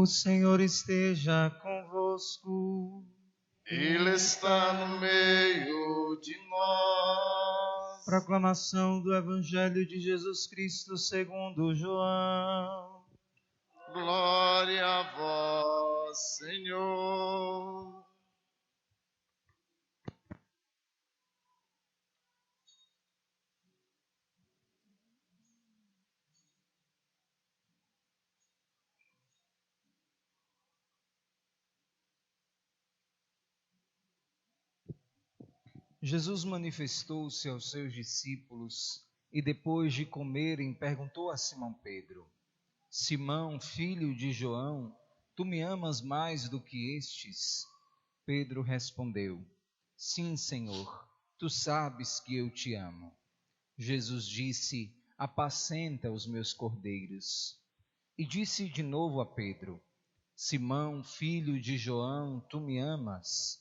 O Senhor esteja convosco. Ele está no meio de nós. Proclamação do Evangelho de Jesus Cristo segundo João. Glória a vós, Senhor. Jesus manifestou-se aos seus discípulos e, depois de comerem, perguntou a Simão Pedro: Simão, filho de João, tu me amas mais do que estes? Pedro respondeu: Sim, Senhor, tu sabes que eu te amo. Jesus disse: Apacenta os meus cordeiros. E disse de novo a Pedro: Simão, filho de João, tu me amas?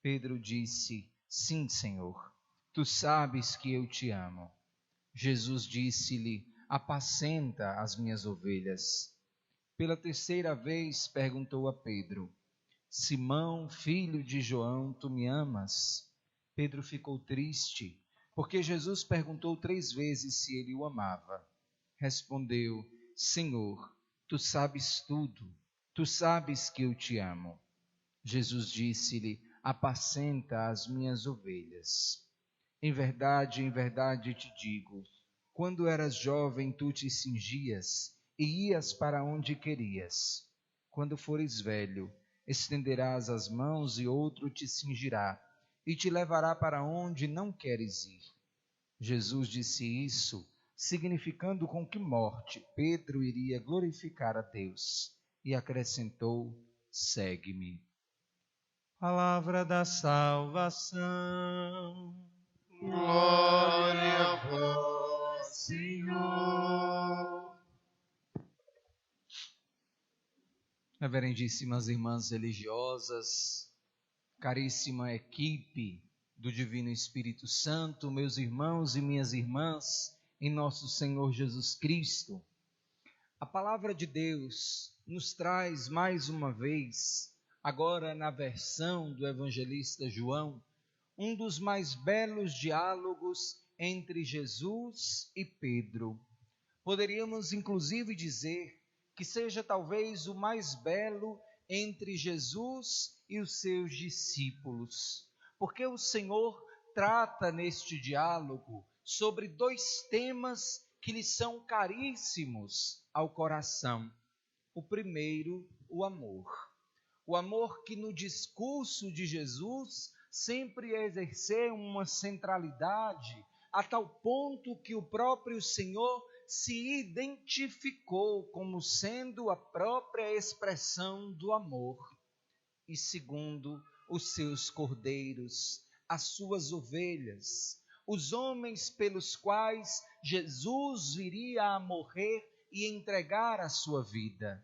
Pedro disse: Sim, Senhor, tu sabes que eu te amo. Jesus disse-lhe: Apacenta as minhas ovelhas. Pela terceira vez perguntou a Pedro: Simão, filho de João, tu me amas? Pedro ficou triste, porque Jesus perguntou 3 vezes se ele o amava. Respondeu: Senhor, tu sabes tudo, tu sabes que eu te amo. Jesus disse-lhe: Apacenta as minhas ovelhas. Em verdade te digo, quando eras jovem tu te cingias e ias para onde querias. Quando fores velho, estenderás as mãos e outro te cingirá e te levará para onde não queres ir. Jesus disse isso, significando com que morte Pedro iria glorificar a Deus, e acrescentou: Segue-me. Palavra da salvação. Glória a vós, Senhor. Reverendíssimas irmãs religiosas, caríssima equipe do Divino Espírito Santo, meus irmãos e minhas irmãs, em nosso Senhor Jesus Cristo, a palavra de Deus nos traz mais uma vez, agora na versão do evangelista João, um dos mais belos diálogos entre Jesus e Pedro. Poderíamos inclusive dizer que seja talvez o mais belo entre Jesus e os seus discípulos, porque o Senhor trata neste diálogo sobre 2 temas que lhe são caríssimos ao coração. O primeiro, o amor. O amor que no discurso de Jesus sempre exerceu uma centralidade, a tal ponto que o próprio Senhor se identificou como sendo a própria expressão do amor. E segundo, os seus cordeiros, as suas ovelhas, os homens pelos quais Jesus viria a morrer e entregar a sua vida.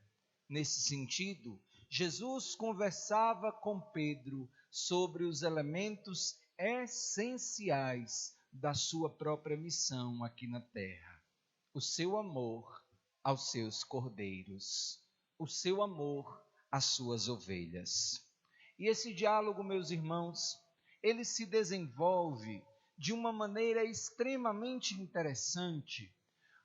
Nesse sentido, Jesus conversava com Pedro sobre os elementos essenciais da sua própria missão aqui na terra. O seu amor aos seus cordeiros, o seu amor às suas ovelhas. E esse diálogo, meus irmãos, ele se desenvolve de uma maneira extremamente interessante,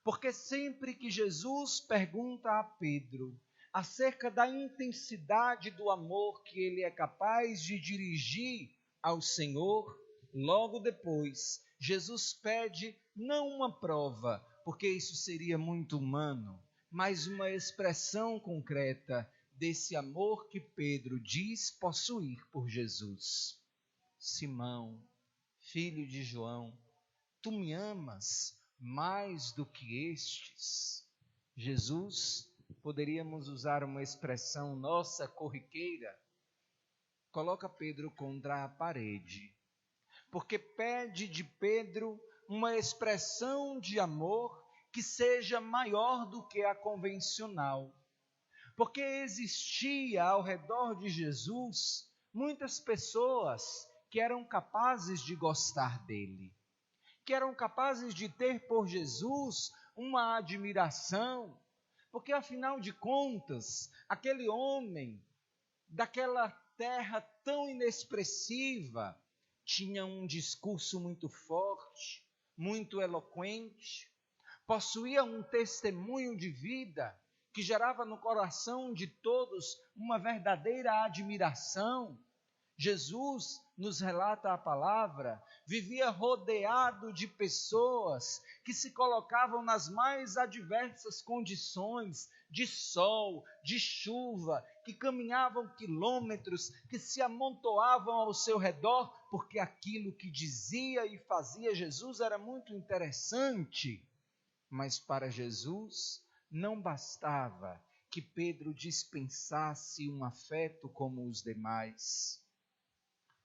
porque sempre que Jesus pergunta a Pedro acerca da intensidade do amor que ele é capaz de dirigir ao Senhor, logo depois, Jesus pede não uma prova, porque isso seria muito humano, mas uma expressão concreta desse amor que Pedro diz possuir por Jesus. Simão, filho de João, tu me amas mais do que estes? Jesus, poderíamos usar uma expressão nossa corriqueira, coloca Pedro contra a parede, porque pede de Pedro uma expressão de amor que seja maior do que a convencional. Porque existia ao redor de Jesus muitas pessoas que eram capazes de gostar dele, que eram capazes de ter por Jesus uma admiração, Porque, afinal de contas, aquele homem daquela terra tão inexpressiva tinha um discurso muito forte, muito eloquente, possuía um testemunho de vida que gerava no coração de todos uma verdadeira admiração. Jesus, nos relata a palavra, vivia rodeado de pessoas que se colocavam nas mais adversas condições, de sol, de chuva, que caminhavam quilômetros, que se amontoavam ao seu redor, porque aquilo que dizia e fazia Jesus era muito interessante. Mas para Jesus não bastava que Pedro dispensasse um afeto como os demais.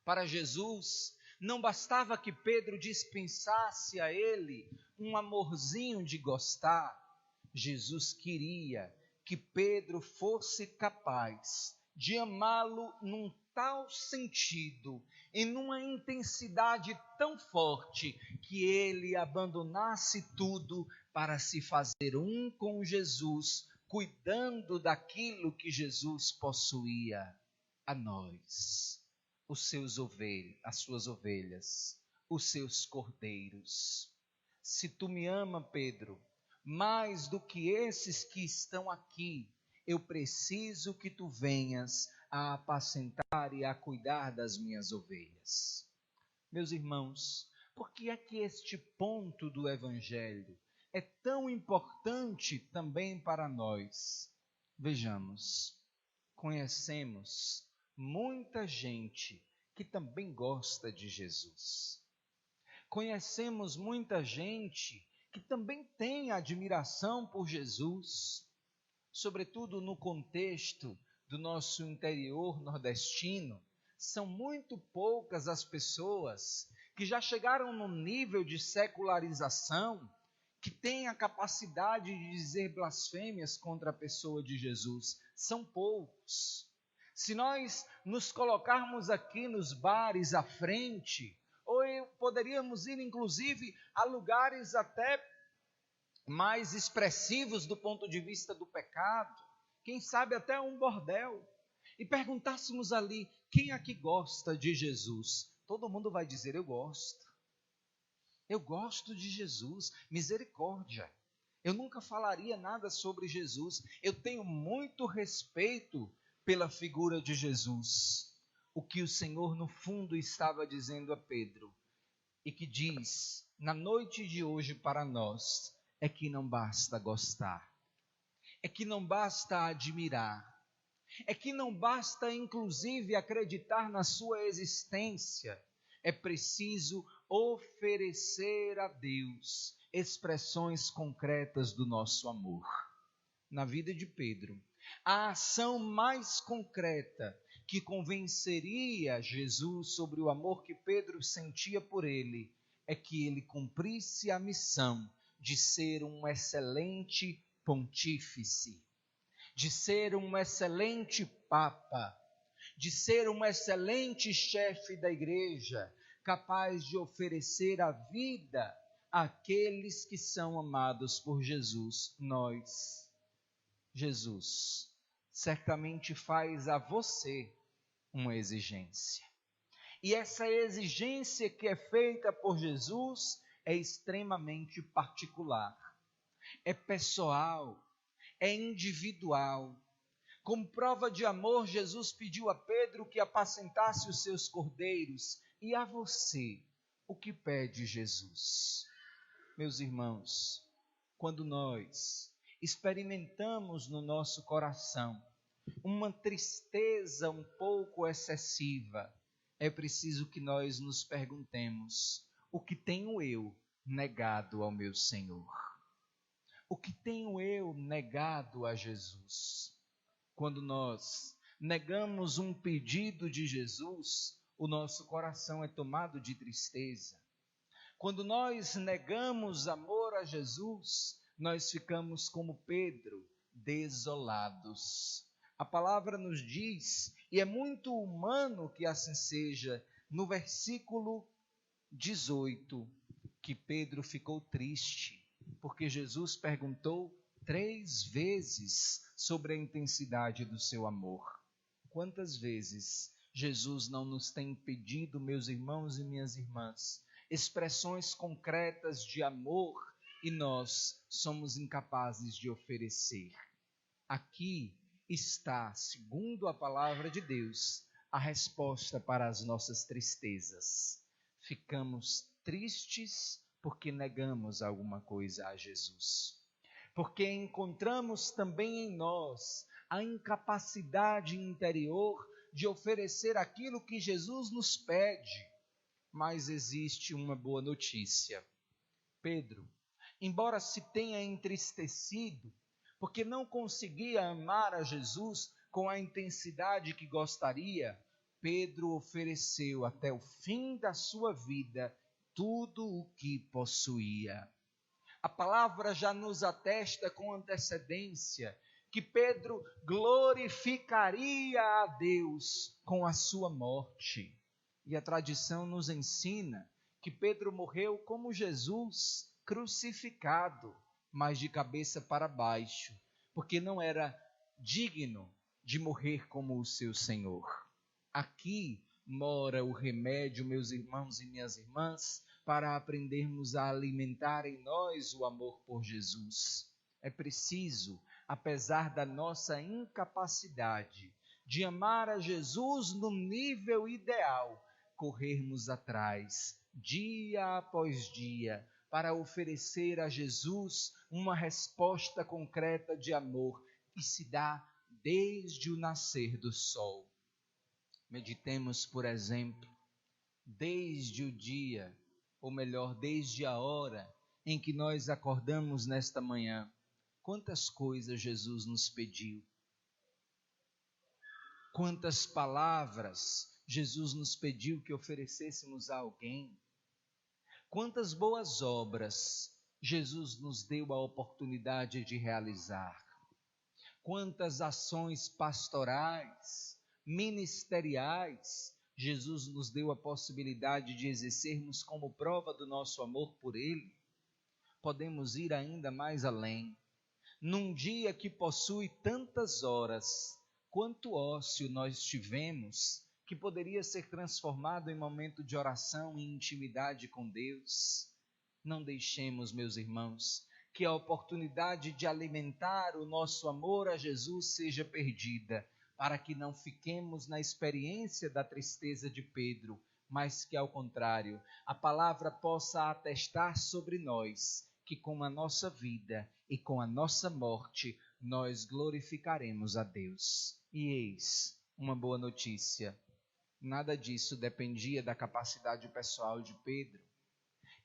Para Jesus, não bastava que Pedro dispensasse a ele um amorzinho de gostar. Jesus queria que Pedro fosse capaz de amá-lo num tal sentido e numa intensidade tão forte que ele abandonasse tudo para se fazer um com Jesus, cuidando daquilo que Jesus possuía, a nós. As suas ovelhas, os seus cordeiros. Se tu me ama, Pedro, mais do que esses que estão aqui, eu preciso que tu venhas a apacentar e a cuidar das minhas ovelhas. Meus irmãos, por que é que este ponto do Evangelho é tão importante também para nós? Vejamos, conhecemos muita gente que também gosta de Jesus. Conhecemos muita gente que também tem admiração por Jesus, sobretudo no contexto do nosso interior nordestino. São muito poucas as pessoas que já chegaram no nível de secularização, que têm a capacidade de dizer blasfêmias contra a pessoa de Jesus. São poucos. Se nós nos colocarmos aqui nos bares à frente, ou poderíamos ir inclusive a lugares até mais expressivos do ponto de vista do pecado, quem sabe até um bordel, e perguntássemos ali, quem aqui gosta de Jesus? Todo mundo vai dizer, eu gosto de Jesus, misericórdia. Eu nunca falaria nada sobre Jesus, eu tenho muito respeito pela figura de Jesus. O que o Senhor no fundo estava dizendo a Pedro, e que diz na noite de hoje para nós, é que não basta gostar, é que não basta admirar, é que não basta inclusive acreditar na sua existência, é preciso oferecer a Deus expressões concretas do nosso amor. Na vida de Pedro, a ação mais concreta que convenceria Jesus sobre o amor que Pedro sentia por ele é que ele cumprisse a missão de ser um excelente pontífice, de ser um excelente papa, de ser um excelente chefe da igreja, capaz de oferecer a vida àqueles que são amados por Jesus. Jesus certamente faz a você uma exigência. E essa exigência que é feita por Jesus é extremamente particular, é pessoal, é individual. Como prova de amor, Jesus pediu a Pedro que apacentasse os seus cordeiros. E a você, o que pede Jesus? Meus irmãos, quando nós experimentamos no nosso coração uma tristeza um pouco excessiva, é preciso que nós nos perguntemos, o que tenho eu negado ao meu Senhor? O que tenho eu negado a Jesus? Quando nós negamos um pedido de Jesus, o nosso coração é tomado de tristeza. Quando nós negamos amor a Jesus, nós ficamos como Pedro, desolados. A palavra nos diz, e é muito humano que assim seja, no versículo 18, que Pedro ficou triste, porque Jesus perguntou 3 vezes sobre a intensidade do seu amor. Quantas vezes Jesus não nos tem pedido, meus irmãos e minhas irmãs, expressões concretas de amor e nós somos incapazes de oferecer? Aqui está, segundo a palavra de Deus, a resposta para as nossas tristezas. Ficamos tristes porque negamos alguma coisa a Jesus. Porque encontramos também em nós a incapacidade interior de oferecer aquilo que Jesus nos pede. Mas existe uma boa notícia. Pedro, embora se tenha entristecido, porque não conseguia amar a Jesus com a intensidade que gostaria, Pedro ofereceu até o fim da sua vida tudo o que possuía. A palavra já nos atesta com antecedência que Pedro glorificaria a Deus com a sua morte. E a tradição nos ensina que Pedro morreu como Jesus, crucificado, mas de cabeça para baixo, porque não era digno de morrer como o seu Senhor. Aqui mora o remédio, meus irmãos e minhas irmãs, para aprendermos a alimentar em nós o amor por Jesus. É preciso, apesar da nossa incapacidade de amar a Jesus no nível ideal, corrermos atrás, dia após dia, para oferecer a Jesus uma resposta concreta de amor que se dá desde o nascer do sol. Meditemos, por exemplo, desde o dia, ou melhor, desde a hora em que nós acordamos nesta manhã, quantas coisas Jesus nos pediu. Quantas palavras Jesus nos pediu que oferecêssemos a alguém. Quantas boas obras Jesus nos deu a oportunidade de realizar. Quantas ações pastorais, ministeriais, Jesus nos deu a possibilidade de exercermos como prova do nosso amor por Ele. Podemos ir ainda mais além. Num dia que possui tantas horas, quanto ócio nós tivemos, que poderia ser transformado em momento de oração e intimidade com Deus. Não deixemos, meus irmãos, que a oportunidade de alimentar o nosso amor a Jesus seja perdida, para que não fiquemos na experiência da tristeza de Pedro, mas que, ao contrário, a palavra possa atestar sobre nós que com a nossa vida e com a nossa morte nós glorificaremos a Deus. E eis uma boa notícia: nada disso dependia da capacidade pessoal de Pedro.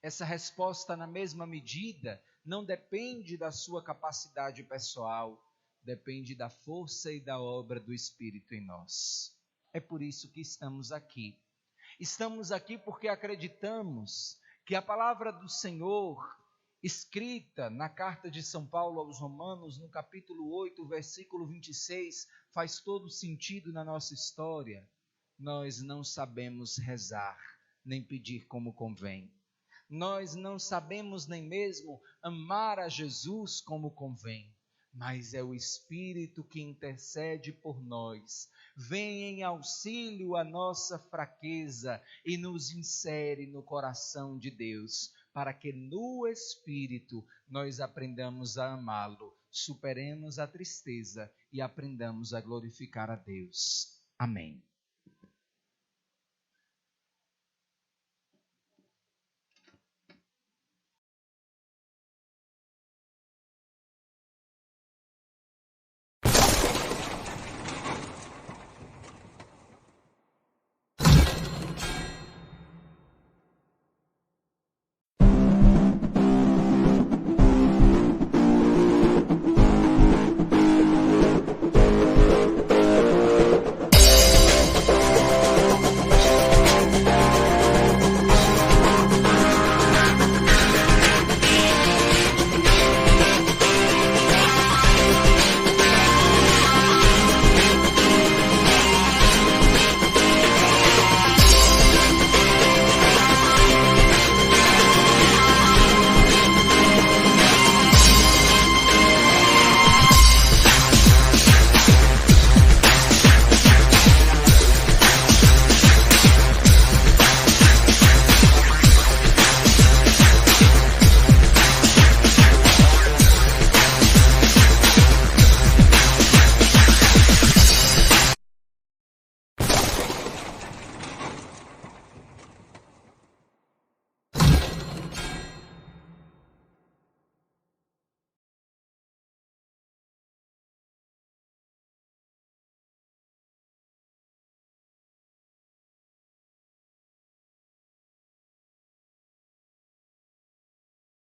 Essa resposta, na mesma medida, não depende da sua capacidade pessoal, depende da força e da obra do Espírito em nós. É por isso que estamos aqui. Estamos aqui porque acreditamos que a palavra do Senhor, escrita na carta de São Paulo aos Romanos, no capítulo 8, versículo 26, faz todo sentido na nossa história. Nós não sabemos rezar, nem pedir como convém. Nós não sabemos nem mesmo amar a Jesus como convém, mas é o Espírito que intercede por nós, vem em auxílio à nossa fraqueza e nos insere no coração de Deus, para que no Espírito nós aprendamos a amá-lo, superemos a tristeza e aprendamos a glorificar a Deus. Amém.